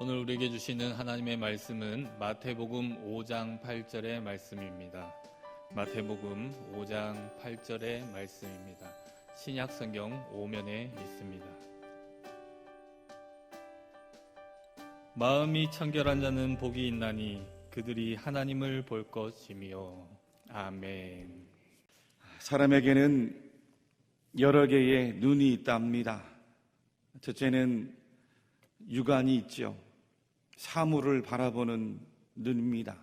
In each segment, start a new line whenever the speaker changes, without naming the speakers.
오늘 우리에게 주시는 하나님의 말씀은 마태복음 5장 8절의 말씀입니다. 마태복음 5장 8절의 말씀입니다. 신약성경 5면에 있습니다. 마음이 청결한 자는 복이 있나니 그들이 하나님을 볼 것이며. 아멘.
사람에게는 여러 개의 눈이 있답니다. 첫째는 육안이 있죠. 사물을 바라보는 눈입니다.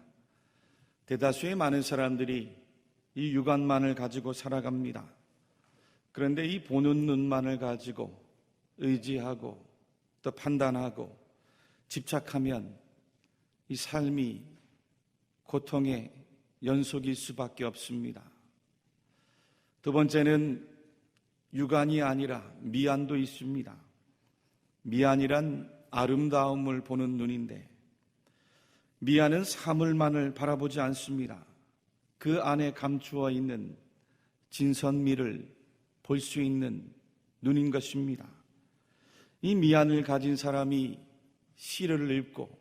대다수의 많은 사람들이 이 육안만을 가지고 살아갑니다. 그런데 이 보는 눈만을 가지고 의지하고 또 판단하고 집착하면 이 삶이 고통의 연속일 수밖에 없습니다. 두 번째는 육안이 아니라 미안도 있습니다. 미안이란 아름다움을 보는 눈인데, 미안은 사물만을 바라보지 않습니다. 그 안에 감추어 있는 진선미를 볼 수 있는 눈인 것입니다. 이 미안을 가진 사람이 시를 읽고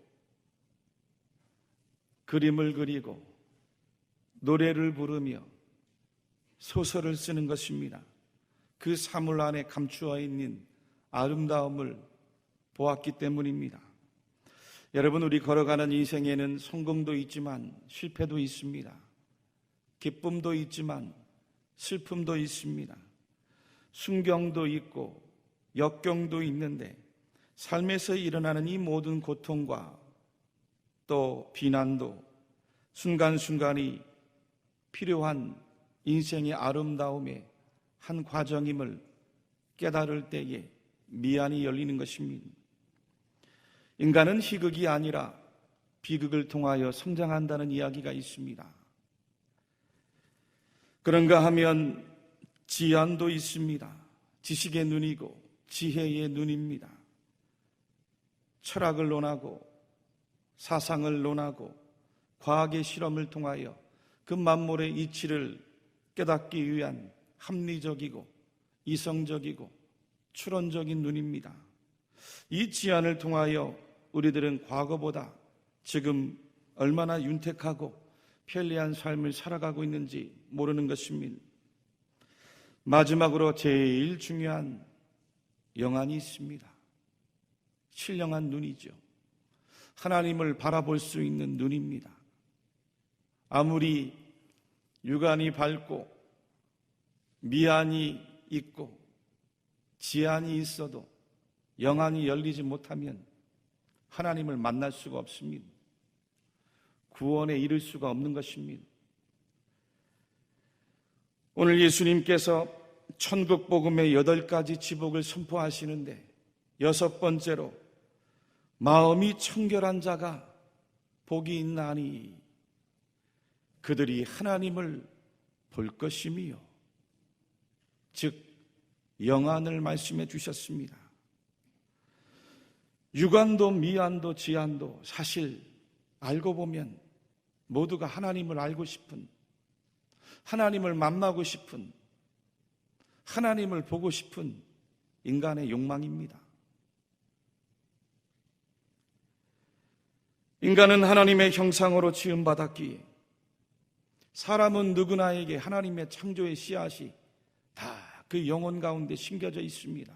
그림을 그리고 노래를 부르며 소설을 쓰는 것입니다. 그 사물 안에 감추어 있는 아름다움을 보았기 때문입니다. 여러분, 우리 걸어가는 인생에는 성공도 있지만 실패도 있습니다. 기쁨도 있지만 슬픔도 있습니다. 순경도 있고 역경도 있는데, 삶에서 일어나는 이 모든 고통과 또 비난도 순간순간이 필요한 인생의 아름다움의 한 과정임을 깨달을 때에 미안이 열리는 것입니다. 인간은 희극이 아니라 비극을 통하여 성장한다는 이야기가 있습니다. 그런가 하면 지안도 있습니다. 지식의 눈이고 지혜의 눈입니다. 철학을 논하고 사상을 논하고 과학의 실험을 통하여 그 만물의 이치를 깨닫기 위한 합리적이고 이성적이고 추론적인 눈입니다. 이 지안을 통하여 우리들은 과거보다 지금 얼마나 윤택하고 편리한 삶을 살아가고 있는지 모르는 것입니다. 마지막으로 제일 중요한 영안이 있습니다. 신령한 눈이죠. 하나님을 바라볼 수 있는 눈입니다. 아무리 육안이 밝고 미안이 있고 지안이 있어도 영안이 열리지 못하면 하나님을 만날 수가 없습니다. 구원에 이를 수가 없는 것입니다. 오늘 예수님께서 천국 복음의 8가지 지복을 선포하시는데, 6번째로 마음이 청결한 자가 복이 있나니 그들이 하나님을 볼 것이며, 즉 영안을 말씀해 주셨습니다. 육안도 미안도 지안도 사실 알고 보면 모두가 하나님을 알고 싶은, 하나님을 만나고 싶은, 하나님을 보고 싶은 인간의 욕망입니다. 인간은 하나님의 형상으로 지음받았기에 사람은 누구나에게 하나님의 창조의 씨앗이 다 그 영혼 가운데 심겨져 있습니다.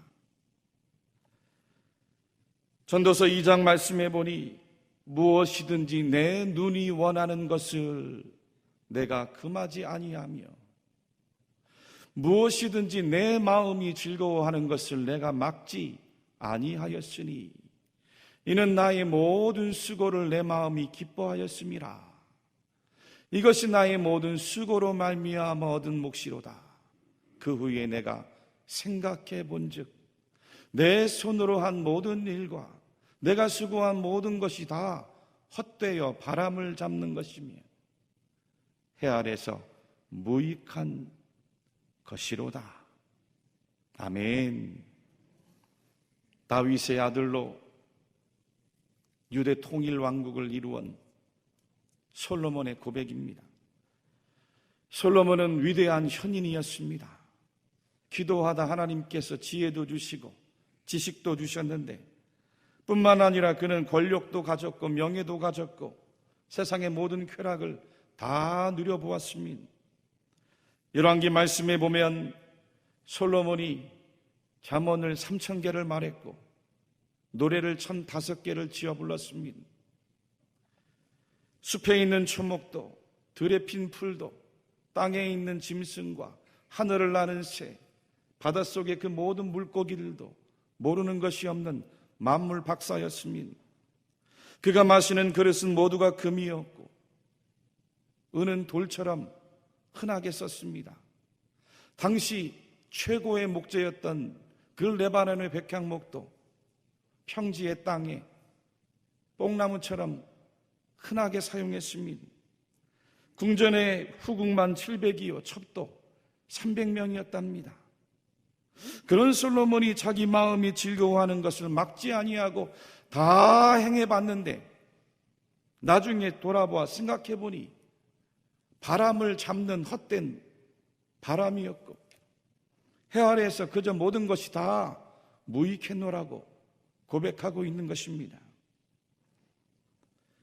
전도서 2장 말씀해 보니 무엇이든지 내 눈이 원하는 것을 내가 금하지 아니하며 무엇이든지 내 마음이 즐거워하는 것을 내가 막지 아니하였으니 이는 나의 모든 수고를 내 마음이 기뻐하였음이라. 이것이 나의 모든 수고로 말미암아 얻은 몫이로다. 그 후에 내가 생각해 본즉 내 손으로 한 모든 일과 내가 수고한 모든 것이 다 헛되어 바람을 잡는 것이며 해 아래서 무익한 것이로다. 아멘. 다윗의 아들로 유대 통일 왕국을 이루은 솔로몬의 고백입니다. 솔로몬은 위대한 현인이었습니다. 기도하다 하나님께서 지혜도 주시고 지식도 주셨는데 뿐만 아니라 그는 권력도 가졌고 명예도 가졌고 세상의 모든 쾌락을 다 누려보았습니다. 열왕기 말씀에 보면 솔로몬이 잠언을 3,000개를 말했고 노래를 1,005개를 지어 불렀습니다. 숲에 있는 초목도 들에 핀 풀도 땅에 있는 짐승과 하늘을 나는 새, 바닷속의 그 모든 물고기들도 모르는 것이 없는 만물 박사였습니다. 그가 마시는 그릇은 모두가 금이었고 은은 돌처럼 흔하게 썼습니다. 당시 최고의 목재였던 그 레바논의 백향목도 평지의 땅에 뽕나무처럼 흔하게 사용했습니다. 궁전의 후궁만 700이요 첩도 300명이었답니다. 그런 솔로몬이 자기 마음이 즐거워하는 것을 막지 아니하고 다 행해봤는데 나중에 돌아보아 생각해보니 바람을 잡는 헛된 바람이었고 해 아래에서 그저 모든 것이 다 무익했노라고 고백하고 있는 것입니다.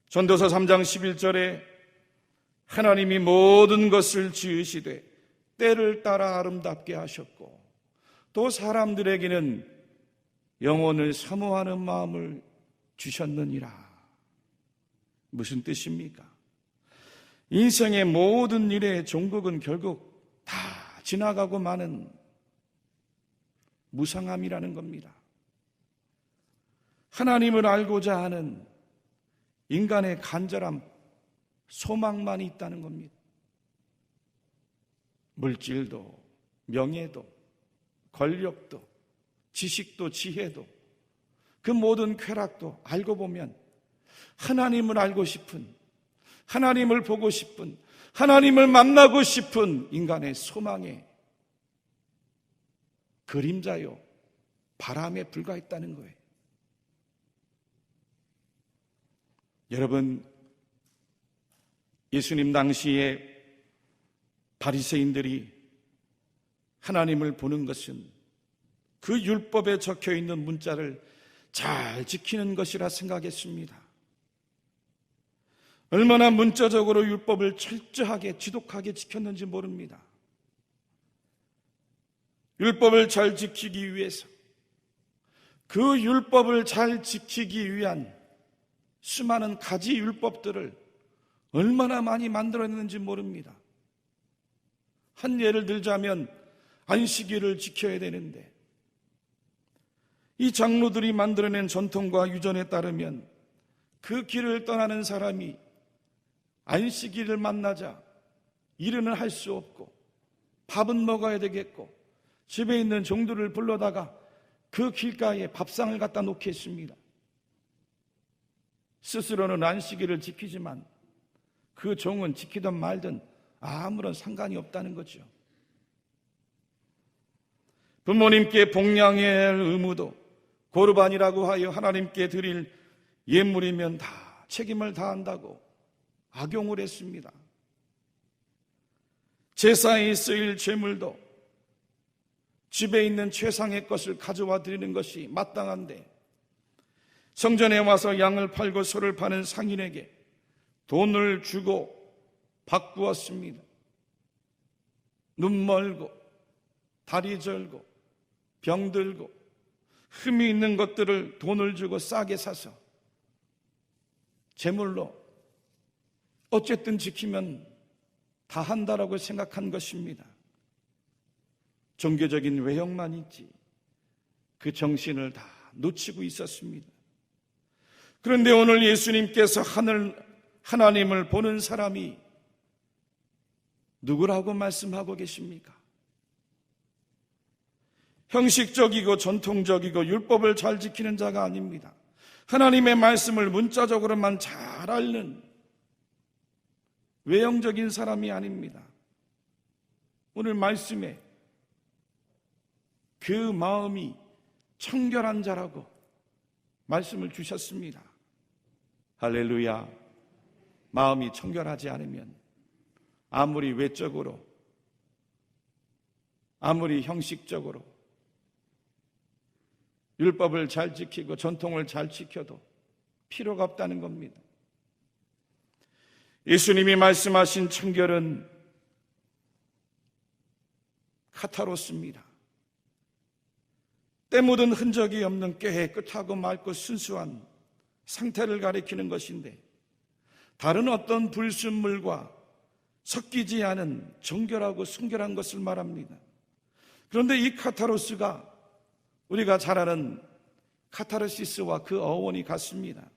전도서 3장 11절에 하나님이 모든 것을 지으시되 때를 따라 아름답게 하셨고 또 사람들에게는 영혼을 사모하는 마음을 주셨느니라. 무슨 뜻입니까? 인생의 모든 일의 종국은 결국 다 지나가고 마는 무상함이라는 겁니다. 하나님을 알고자 하는 인간의 간절함, 소망만이 있다는 겁니다. 물질도, 명예도, 권력도, 지식도, 지혜도, 그 모든 쾌락도 알고 보면 하나님을 알고 싶은, 하나님을 보고 싶은, 하나님을 만나고 싶은 인간의 소망의 그림자요, 바람에 불과했다는 거예요. 여러분, 예수님 당시에 바리새인들이 하나님을 보는 것은 그 율법에 적혀 있는 문자를 잘 지키는 것이라 생각했습니다. 얼마나 문자적으로 율법을 철저하게 지독하게 지켰는지 모릅니다. 율법을 잘 지키기 위해서 그 율법을 잘 지키기 위한 수많은 가지 율법들을 얼마나 많이 만들었는지 모릅니다. 한 예를 들자면 안식일을 지켜야 되는데 이 장로들이 만들어낸 전통과 유전에 따르면 그 길을 떠나는 사람이 안식일을 만나자 일은 할 수 없고 밥은 먹어야 되겠고 집에 있는 종들을 불러다가 그 길가에 밥상을 갖다 놓겠습니다. 스스로는 안식일을 지키지만 그 종은 지키든 말든 아무런 상관이 없다는 거죠. 부모님께 복양해야 할 의무도 고르반이라고 하여 하나님께 드릴 예물이면 다 책임을 다한다고 악용을 했습니다. 제사에 쓰일 제물도 집에 있는 최상의 것을 가져와 드리는 것이 마땅한데 성전에 와서 양을 팔고 소를 파는 상인에게 돈을 주고 바꾸었습니다. 눈 멀고 다리 절고 병들고 흠이 있는 것들을 돈을 주고 싸게 사서 제물로 어쨌든 지키면 다 한다라고 생각한 것입니다. 종교적인 외형만 있지 그 정신을 다 놓치고 있었습니다. 그런데 오늘 예수님께서 하나님을 보는 사람이 누구라고 말씀하고 계십니까? 형식적이고 전통적이고 율법을 잘 지키는 자가 아닙니다. 하나님의 말씀을 문자적으로만 잘 앓는 외형적인 사람이 아닙니다. 오늘 말씀에 그 마음이 청결한 자라고 말씀을 주셨습니다. 할렐루야. 마음이 청결하지 않으면 아무리 외적으로 아무리 형식적으로 율법을 잘 지키고 전통을 잘 지켜도 필요가 없다는 겁니다. 예수님이 말씀하신 청결은 카타로스입니다. 때 묻은 흔적이 없는 깨끗하고 맑고 순수한 상태를 가리키는 것인데, 다른 어떤 불순물과 섞이지 않은 정결하고 순결한 것을 말합니다. 그런데 이 카타로스가 우리가 잘 아는 카타르시스와 그 어원이 같습니다.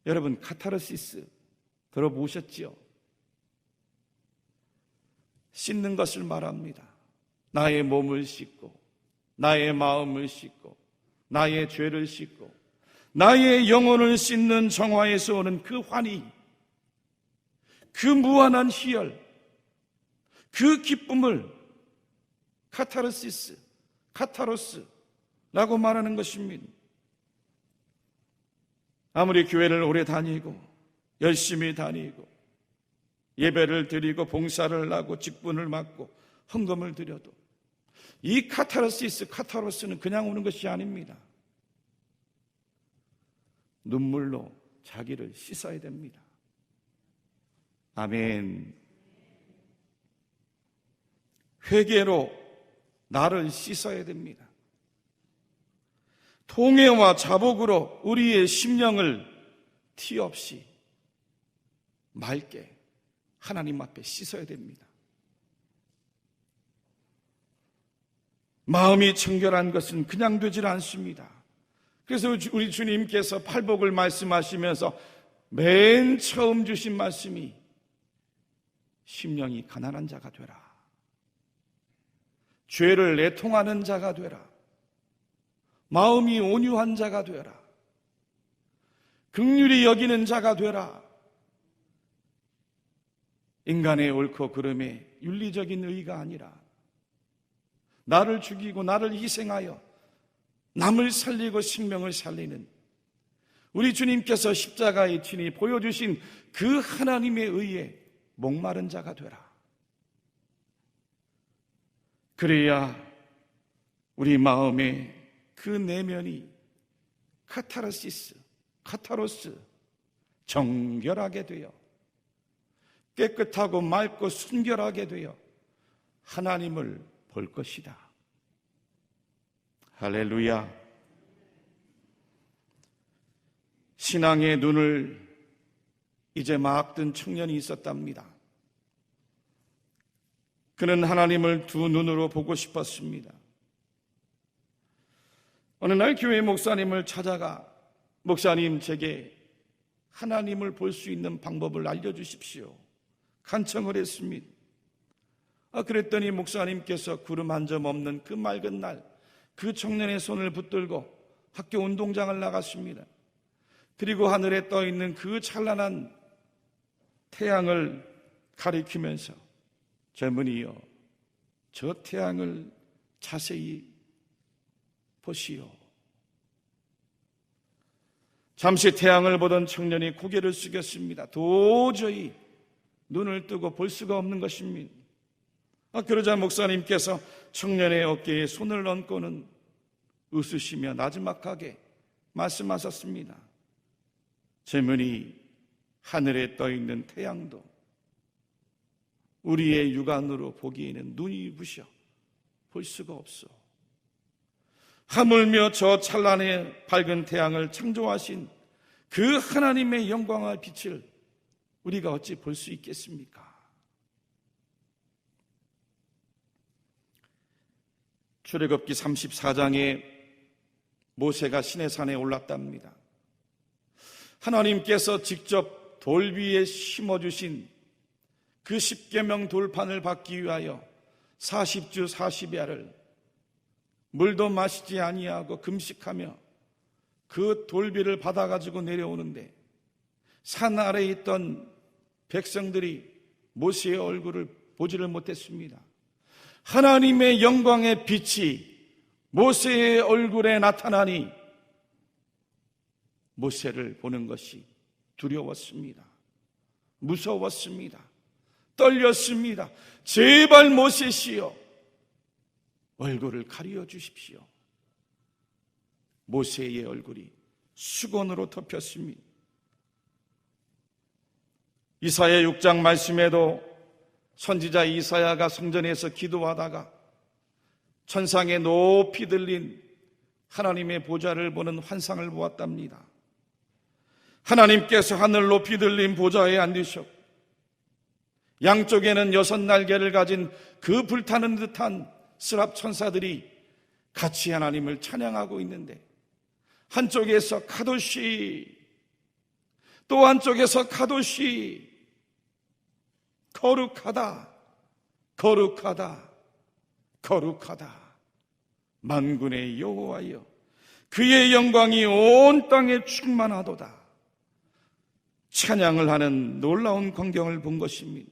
여러분, 카타르시스 들어보셨지요? 씻는 것을 말합니다. 나의 몸을 씻고, 나의 마음을 씻고, 나의 죄를 씻고, 나의 영혼을 씻는 정화에서 오는 그 환희, 그 무한한 희열, 그 기쁨을 카타르시스, 카타로스라고 말하는 것입니다. 아무리 교회를 오래 다니고 열심히 다니고 예배를 드리고 봉사를 하고 직분을 맡고 헌금을 드려도 이 카타르시스, 카타로스는 그냥 오는 것이 아닙니다. 눈물로 자기를 씻어야 됩니다. 아멘. 회개로 나를 씻어야 됩니다. 통회와 자복으로 우리의 심령을 티 없이 맑게 하나님 앞에 씻어야 됩니다. 마음이 청결한 것은 그냥 되질 않습니다. 그래서 우리 주님께서 팔복을 말씀하시면서 맨 처음 주신 말씀이 심령이 가난한 자가 되라, 죄를 내통하는 자가 되라, 마음이 온유한 자가 되라, 긍휼히 여기는 자가 되라. 인간의 옳고 그름에 윤리적인 의가 아니라 나를 죽이고 나를 희생하여 남을 살리고 생명을 살리는 우리 주님께서 십자가에 친히 보여주신 그 하나님의 의에 목마른 자가 되라. 그래야 우리 마음의 그 내면이 카타르시스, 카타로스, 정결하게 되어 깨끗하고 맑고 순결하게 되어 하나님을 볼 것이다. 할렐루야. 신앙의 눈을 이제 막 뜬 청년이 있었답니다. 그는 하나님을 두 눈으로 보고 싶었습니다. 어느 날 교회 목사님을 찾아가, 목사님, 제게 하나님을 볼 수 있는 방법을 알려주십시오, 간청을 했습니다. 그랬더니 목사님께서 구름 한 점 없는 그 맑은 날, 그 청년의 손을 붙들고 학교 운동장을 나갔습니다. 그리고 하늘에 떠 있는 그 찬란한 태양을 가리키면서, 젊은이여, 저 태양을 자세히 보시오. 잠시 태양을 보던 청년이 고개를 숙였습니다. 도저히 눈을 뜨고 볼 수가 없는 것입니다. 그러자 목사님께서 청년의 어깨에 손을 얹고는 웃으시며 나지막하게 말씀하셨습니다. 젊은이, 하늘에 떠 있는 태양도 우리의 육안으로 보기에는 눈이 부셔 볼 수가 없어. 하물며 저 찬란의 밝은 태양을 창조하신 그 하나님의 영광과 빛을 우리가 어찌 볼 수 있겠습니까? 출애굽기 34장에 모세가 시내산에 올랐답니다. 하나님께서 직접 돌 위에 심어주신 그 10계명 돌판을 받기 위하여 40주 40야를 물도 마시지 아니하고 금식하며 그 돌비를 받아가지고 내려오는데, 산 아래에 있던 백성들이 모세의 얼굴을 보지를 못했습니다. 하나님의 영광의 빛이 모세의 얼굴에 나타나니 모세를 보는 것이 두려웠습니다. 무서웠습니다. 떨렸습니다. 제발 모세시여, 얼굴을 가리워 주십시오. 모세의 얼굴이 수건으로 덮였습니다. 이사야 6장 말씀에도 선지자 이사야가 성전에서 기도하다가 천상에 높이 들린 하나님의 보좌를 보는 환상을 보았답니다. 하나님께서 하늘 높이 들린 보좌에 앉으셨고 양쪽에는 6날개를 가진 그 불타는 듯한 스랍 천사들이 같이 하나님을 찬양하고 있는데 한쪽에서 카도시, 또 한쪽에서 카도시, 거룩하다, 거룩하다, 거룩하다, 만군의 여호와여, 그의 영광이 온 땅에 충만하도다. 찬양을 하는 놀라운 광경을 본 것입니다.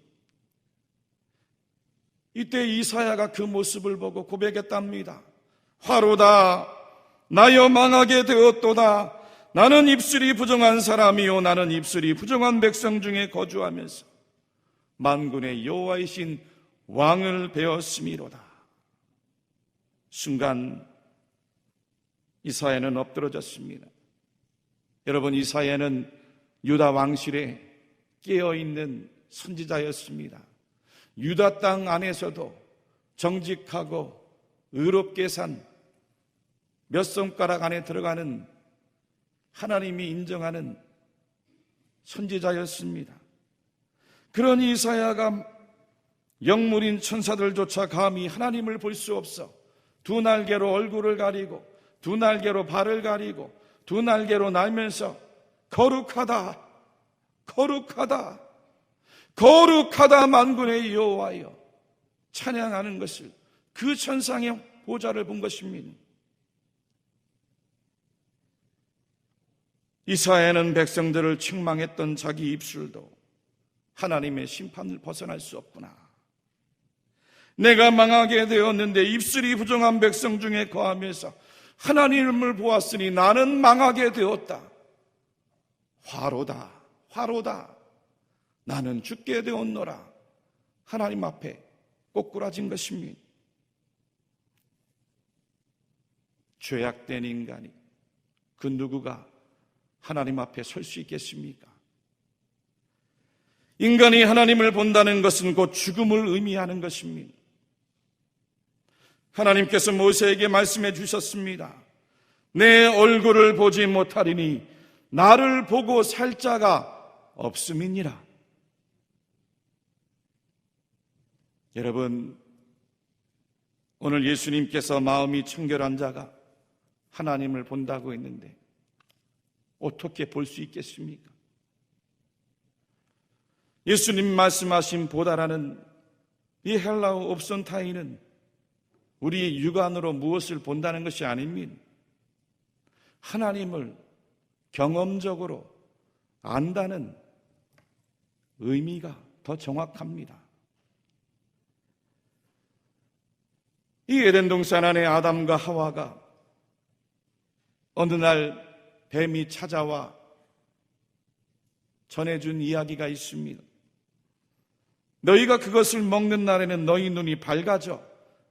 이때 이사야가 그 모습을 보고 고백했답니다. 화로다, 나여 망하게 되었도다. 나는 입술이 부정한 사람이요, 나는 입술이 부정한 백성 중에 거주하면서 만군의 여호와이신 왕을 배웠음이로다. 순간 이사야는 엎드러졌습니다. 여러분, 이사야는 유다 왕실에 깨어있는 선지자였습니다. 유다 땅 안에서도 정직하고 의롭게 산 몇 손가락 안에 들어가는 하나님이 인정하는 선지자였습니다. 그런 이사야가 영물인 천사들조차 감히 하나님을 볼 수 없어 두 날개로 얼굴을 가리고 두 날개로 발을 가리고 두 날개로 날면서 거룩하다, 거룩하다, 거룩하다 만군의 여호와여 찬양하는 것을, 그 천상의 보좌를 본 것입니다. 이사야는 백성들을 책망했던 자기 입술도 하나님의 심판을 벗어날 수 없구나. 내가 망하게 되었는데 입술이 부정한 백성 중에 거하면서 하나님을 보았으니 나는 망하게 되었다. 화로다, 화로다. 나는 죽게 되었노라. 하나님 앞에 꼬꾸라진 것입니다. 죄악된 인간이 그 누구가 하나님 앞에 설 수 있겠습니까? 인간이 하나님을 본다는 것은 곧 죽음을 의미하는 것입니다. 하나님께서 모세에게 말씀해 주셨습니다. 내 얼굴을 보지 못하리니 나를 보고 살 자가 없음이니라. 여러분, 오늘 예수님께서 마음이 청결한 자가 하나님을 본다고 했는데 어떻게 볼 수 있겠습니까? 예수님 말씀하신 보다라는 이 헬라어 옵선타이는 우리 육안으로 무엇을 본다는 것이 아닙니다. 하나님을 경험적으로 안다는 의미가 더 정확합니다. 이 에덴 동산 안에 아담과 하와가 어느 날 뱀이 찾아와 전해준 이야기가 있습니다. 너희가 그것을 먹는 날에는 너희 눈이 밝아져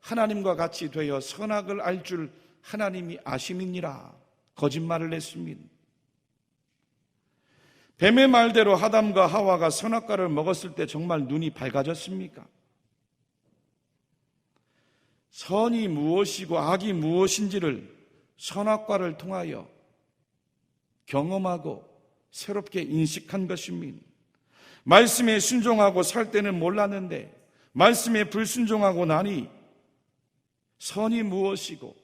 하나님과 같이 되어 선악을 알 줄 하나님이 아심이니라. 거짓말을 했습니다. 뱀의 말대로 아담과 하와가 선악과를 먹었을 때 정말 눈이 밝아졌습니까? 선이 무엇이고 악이 무엇인지를 선악과를 통하여 경험하고 새롭게 인식한 것입니다. 말씀에 순종하고 살 때는 몰랐는데 말씀에 불순종하고 나니 선이 무엇이고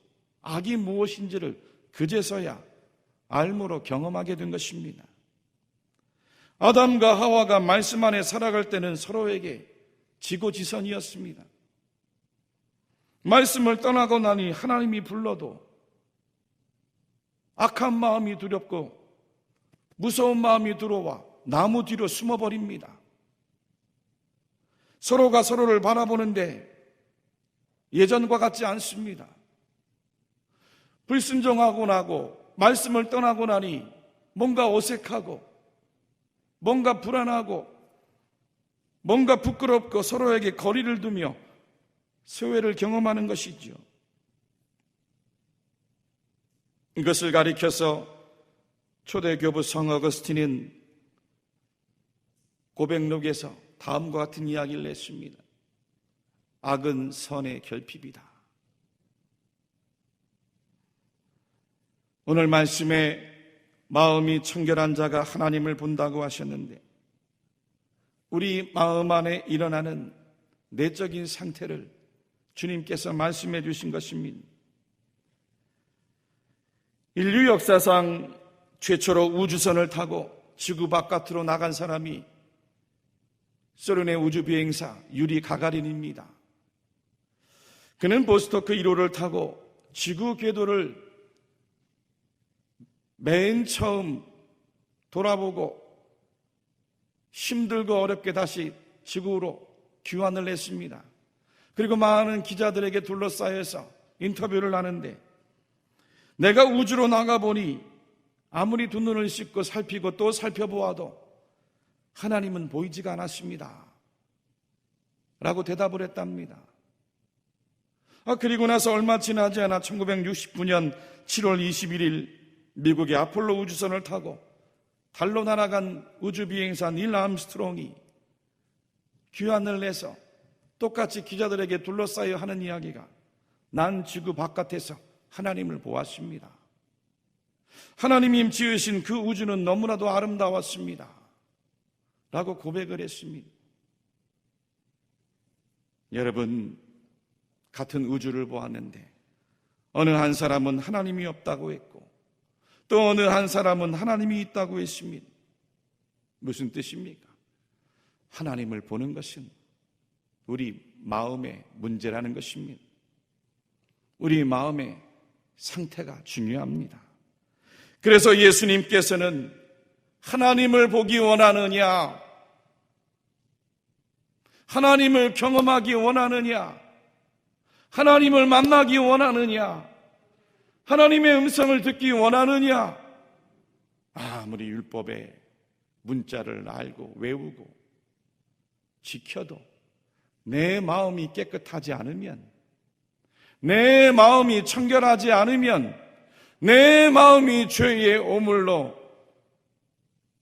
악이 무엇인지를 그제서야 알므로 경험하게 된 것입니다. 아담과 하와가 말씀 안에 살아갈 때는 서로에게 지고지선이었습니다. 말씀을 떠나고 나니 하나님이 불러도 악한 마음이 두렵고 무서운 마음이 들어와 나무 뒤로 숨어버립니다. 서로가 서로를 바라보는데 예전과 같지 않습니다. 불순종하고 나고 말씀을 떠나고 나니 뭔가 어색하고 뭔가 불안하고 뭔가 부끄럽고 서로에게 거리를 두며 소외를 경험하는 것이죠. 이것을 가리켜서 초대교부 성 어거스틴은 고백록에서 다음과 같은 이야기를 냈습니다. 악은 선의 결핍이다. 오늘 말씀에 마음이 청결한 자가 하나님을 본다고 하셨는데, 우리 마음 안에 일어나는 내적인 상태를 주님께서 말씀해 주신 것입니다. 인류 역사상 최초로 우주선을 타고 지구 바깥으로 나간 사람이 소련의 우주비행사 유리 가가린입니다. 그는 보스토크 1호를 타고 지구 궤도를 맨 처음 돌아보고 힘들고 어렵게 다시 지구로 귀환을 했습니다. 그리고 많은 기자들에게 둘러싸여서 인터뷰를 하는데, 내가 우주로 나가보니 아무리 두 눈을 씻고 살피고 또 살펴보아도 하나님은 보이지가 않았습니다 라고 대답을 했답니다. 그리고 나서 얼마 지나지 않아 1969년 7월 21일 미국의 아폴로 우주선을 타고 달로 날아간 우주비행사 닐 암스트롱이 귀환을 해서 똑같이 기자들에게 둘러싸여 하는 이야기가, 난 지구 바깥에서 하나님을 보았습니다. 하나님이 지으신 그 우주는 너무나도 아름다웠습니다 라고 고백을 했습니다. 여러분, 같은 우주를 보았는데 어느 한 사람은 하나님이 없다고 했고 또 어느 한 사람은 하나님이 있다고 했습니다. 무슨 뜻입니까? 하나님을 보는 것은 우리 마음의 문제라는 것입니다. 우리 마음의 상태가 중요합니다. 그래서 예수님께서는 하나님을 보기 원하느냐, 하나님을 경험하기 원하느냐, 하나님을 만나기 원하느냐, 하나님의 음성을 듣기 원하느냐, 아무리 율법의 문자를 알고 외우고 지켜도 내 마음이 깨끗하지 않으면, 내 마음이 청결하지 않으면, 내 마음이 죄의 오물로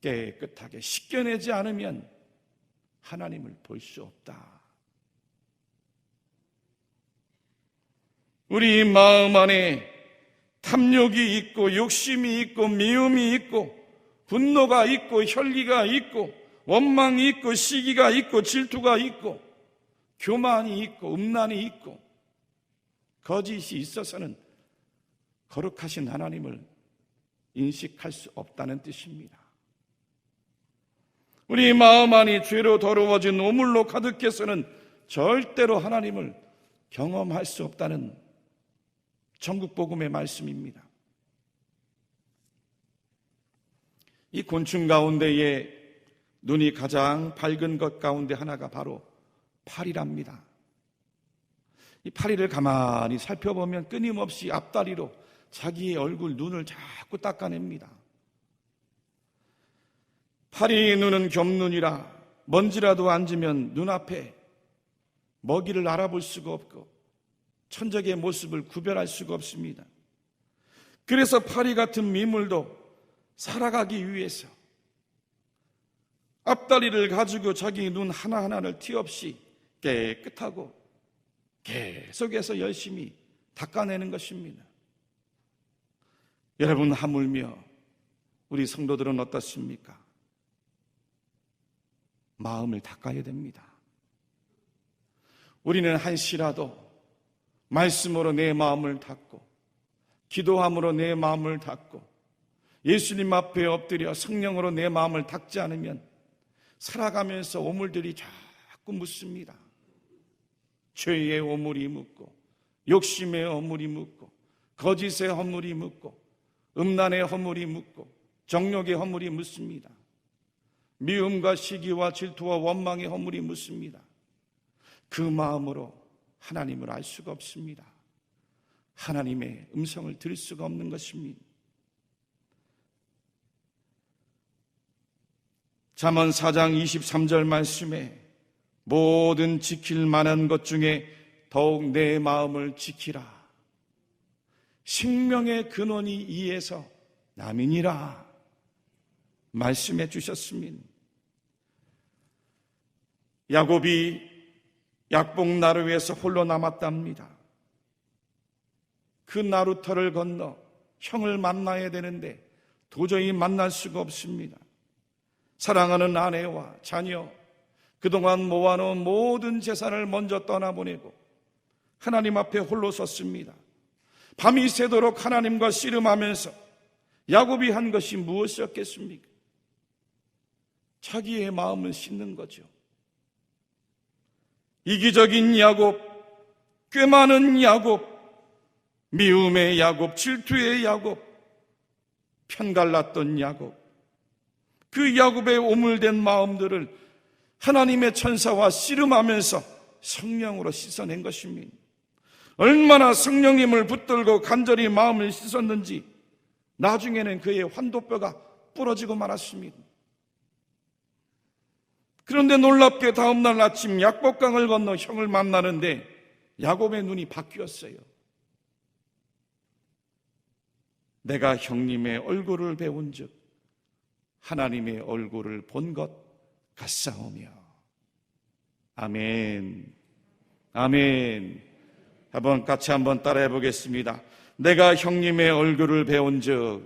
깨끗하게 씻겨내지 않으면 하나님을 볼 수 없다. 우리 마음 안에 탐욕이 있고 욕심이 있고 미움이 있고 분노가 있고 혈기가 있고 원망이 있고 시기가 있고 질투가 있고 교만이 있고 음란이 있고 거짓이 있어서는 거룩하신 하나님을 인식할 수 없다는 뜻입니다. 우리 마음 안이 죄로 더러워진 오물로 가득해서는 절대로 하나님을 경험할 수 없다는 전국복음의 말씀입니다. 이 곤충 가운데에 눈이 가장 밝은 것 가운데 하나가 바로 파리랍니다. 이 파리를 가만히 살펴보면 끊임없이 앞다리로 자기의 얼굴, 눈을 자꾸 닦아냅니다. 파리의 눈은 겹눈이라 먼지라도 앉으면 눈앞에 먹이를 알아볼 수가 없고 천적의 모습을 구별할 수가 없습니다. 그래서 파리 같은 미물도 살아가기 위해서 앞다리를 가지고 자기 눈 하나하나를 티 없이 깨끗하고 계속해서 열심히 닦아내는 것입니다. 여러분, 하물며 우리 성도들은 어떻습니까? 마음을 닦아야 됩니다. 우리는 한시라도 말씀으로 내 마음을 닦고 기도함으로 내 마음을 닦고 예수님 앞에 엎드려 성령으로 내 마음을 닦지 않으면 살아가면서 오물들이 자꾸 묻습니다. 죄의 오물이 묻고 욕심의 오물이 묻고 거짓의 허물이 묻고 음란의 허물이 묻고 정욕의 허물이 묻습니다. 미움과 시기와 질투와 원망의 허물이 묻습니다. 그 마음으로 하나님을 알 수가 없습니다. 하나님의 음성을 들을 수가 없는 것입니다. 잠언 4장 23절 말씀에 모든 지킬 만한 것 중에 더욱 내 마음을 지키라. 생명의 근원이 이에서 남이니라 말씀해 주셨습니다. 야곱이 약복 나루에서 홀로 남았답니다. 그 나루터를 건너 형을 만나야 되는데 도저히 만날 수가 없습니다. 사랑하는 아내와 자녀, 그동안 모아놓은 모든 재산을 먼저 떠나보내고 하나님 앞에 홀로 섰습니다. 밤이 새도록 하나님과 씨름하면서 야곱이 한 것이 무엇이었겠습니까? 자기의 마음을 씻는 거죠. 이기적인 야곱, 꽤 많은 야곱, 미움의 야곱, 질투의 야곱, 편갈랐던 야곱, 그 야곱의 오물된 마음들을 하나님의 천사와 씨름하면서 성령으로 씻어낸 것입니다. 얼마나 성령님을 붙들고 간절히 마음을 씻었는지 나중에는 그의 환도뼈가 부러지고 말았습니다. 그런데 놀랍게 다음날 아침 약복강을 건너 형을 만나는데 야곱의 눈이 바뀌었어요. 내가 형님의 얼굴을 배운 즉 하나님의 얼굴을 본 것 같사오며. 아멘. 아멘. 같이 한번 따라해 보겠습니다. 내가 형님의 얼굴을 배운 즉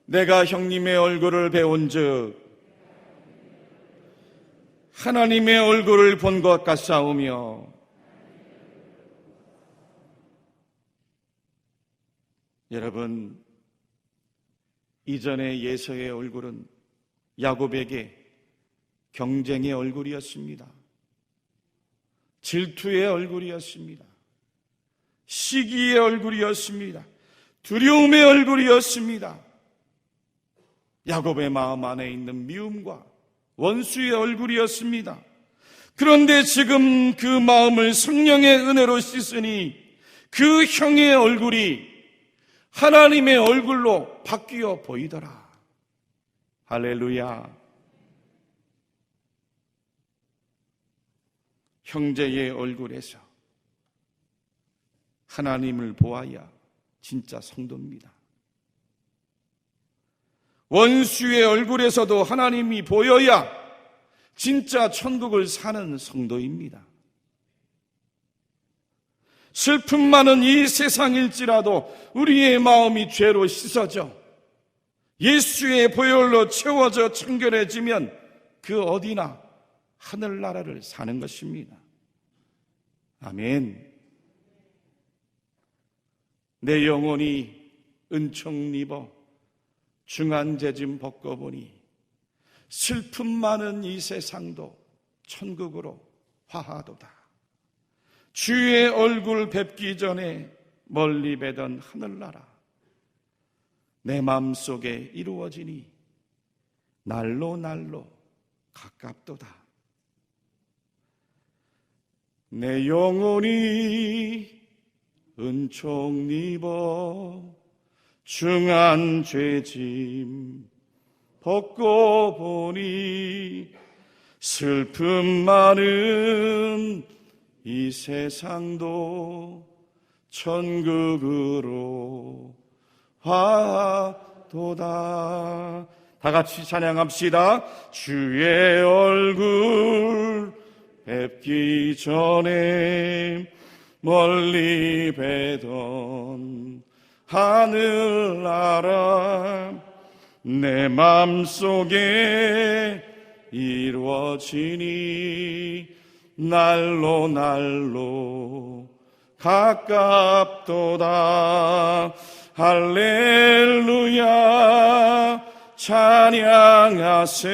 내가 형님의 얼굴을 배운 즉 하나님의 얼굴을 본 것 같사오며. 여러분, 이전의 예서의 얼굴은 야곱에게 경쟁의 얼굴이었습니다. 질투의 얼굴이었습니다. 시기의 얼굴이었습니다. 두려움의 얼굴이었습니다. 야곱의 마음 안에 있는 미움과 원수의 얼굴이었습니다. 그런데 지금 그 마음을 성령의 은혜로 씻으니 그 형의 얼굴이 하나님의 얼굴로 바뀌어 보이더라. 할렐루야. 형제의 얼굴에서 하나님을 보아야 진짜 성도입니다. 원수의 얼굴에서도 하나님이 보여야 진짜 천국을 사는 성도입니다. 슬픔 많은 이 세상일지라도 우리의 마음이 죄로 씻어져 예수의 보혈로 채워져 청결해지면 그 어디나 하늘나라를 사는 것입니다. 아멘. 내 영혼이 은총 입어 중한죄짐 벗고보니 슬픔 많은 이 세상도 천국으로 화하도다. 주의 얼굴 뵙기 전에 멀리 뵈던 하늘나라 내 마음속에 이루어지니 날로 날로 가깝도다. 내 영혼이 은총 입어 중한 죄짐 벗고 보니 슬픔 많은 이 세상도 천국으로 화도다. 다 같이 찬양합시다. 주의 얼굴 뵙기 전에 멀리 뵈던 하늘나라 내 맘속에 이루어지니 날로 날로 가깝도다. 할렐루야 찬양하세.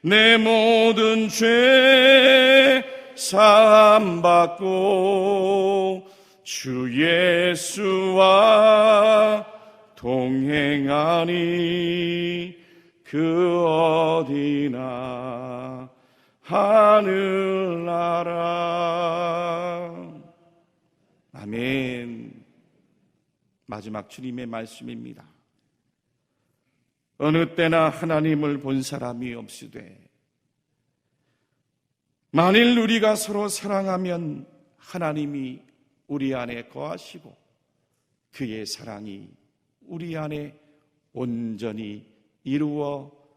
내 모든 죄 사함받고 주 예수와 동행하니 그 어디나 하늘나라. 아멘. 마지막 주님의 말씀입니다. 어느 때나 하나님을 본 사람이 없으되 만일 우리가 서로 사랑하면 하나님이 우리 안에 거하시고 그의 사랑이 우리 안에 온전히 이루어지느니라.